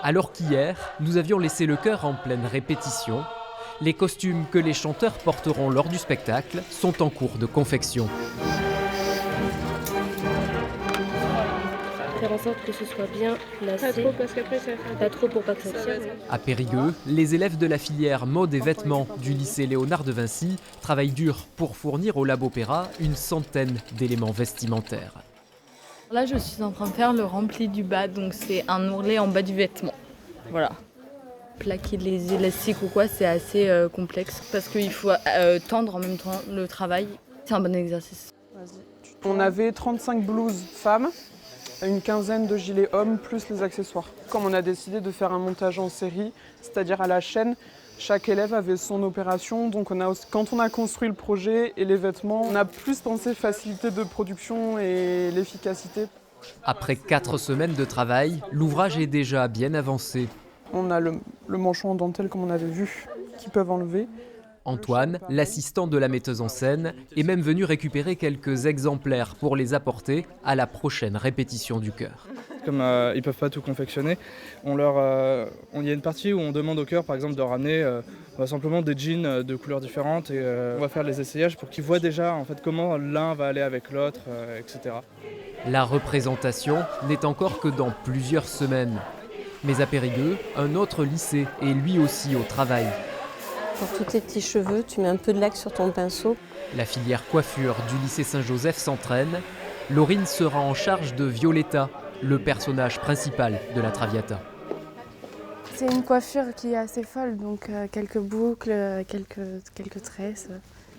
Alors qu'hier, nous avions laissé le chœur en pleine répétition, les costumes que les chanteurs porteront lors du spectacle sont en cours de confection. Faire en sorte que ce soit bien lacé. Pas trop parce qu'après ça fait pas trop pour pas que ça tire. À Périgueux, les élèves de la filière mode et vêtements du lycée Léonard de Vinci travaillent dur pour fournir au Lab Opéra une centaine d'éléments vestimentaires. Là, je suis en train de faire le rempli du bas, donc c'est un ourlet en bas du vêtement. Voilà. Plaquer les élastiques ou quoi, c'est assez complexe parce qu'il faut tendre en même temps le travail. C'est un bon exercice. On avait 35 blouses femmes, une quinzaine de gilets hommes, plus les accessoires. Comme on a décidé de faire un montage en série, c'est-à-dire à la chaîne, chaque élève avait son opération. Donc quand on a construit le projet et les vêtements, on a plus pensé facilité de production et l'efficacité. Après 4 semaines de travail, l'ouvrage est déjà bien avancé. On a le manchon en dentelle, comme on avait vu, qu'ils peuvent enlever. Antoine, l'assistant de la metteuse en scène, est même venu récupérer quelques exemplaires pour les apporter à la prochaine répétition du chœur. Comme ils ne peuvent pas tout confectionner, il y a une partie où on demande au chœur par exemple de ramener simplement des jeans de couleurs différentes et on va faire les essayages pour qu'ils voient déjà en fait, comment l'un va aller avec l'autre, etc. La représentation n'est encore que dans plusieurs semaines. Mais à Périgueux, un autre lycée est lui aussi au travail. Pour tous tes petits cheveux, tu mets un peu de laque sur ton pinceau. La filière coiffure du lycée Saint-Joseph s'entraîne. Laurine sera en charge de Violetta, le personnage principal de la Traviata. C'est une coiffure qui est assez folle, donc quelques boucles, quelques tresses.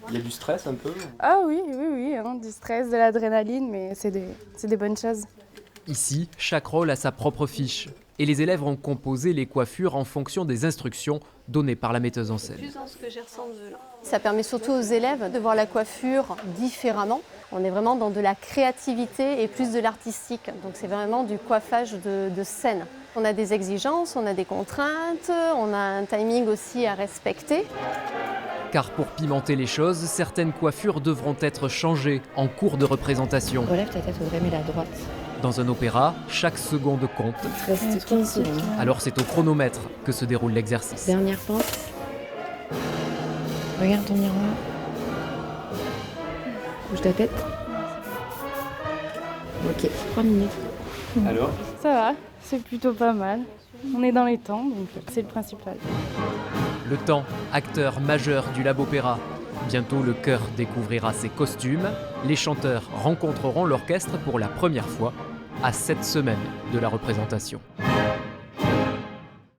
Il y a du stress un peu? Ah oui, hein, du stress, de l'adrénaline, mais c'est des bonnes choses. Ici, chaque rôle a sa propre fiche. Et les élèves ont composé les coiffures en fonction des instructions données par la metteuse en scène. Ça permet surtout aux élèves de voir la coiffure différemment. On est vraiment dans de la créativité et plus de l'artistique. Donc c'est vraiment du coiffage de scène. On a des exigences, on a des contraintes, on a un timing aussi à respecter. Car pour pimenter les choses, certaines coiffures devront être changées en cours de représentation. Relève ta tête au vrai, mais la droite. Dans un opéra, chaque seconde compte. Reste 15 secondes. Alors c'est au chronomètre que se déroule l'exercice. Dernière pente. Regarde ton miroir. Bouge ta tête. Ok, 3 minutes. Alors? Ça va, c'est plutôt pas mal. On est dans les temps, donc c'est le principal. Le temps, acteur majeur du Lab Opéra. Bientôt, le chœur découvrira ses costumes. Les chanteurs rencontreront l'orchestre pour la première fois à 7 semaines de la représentation.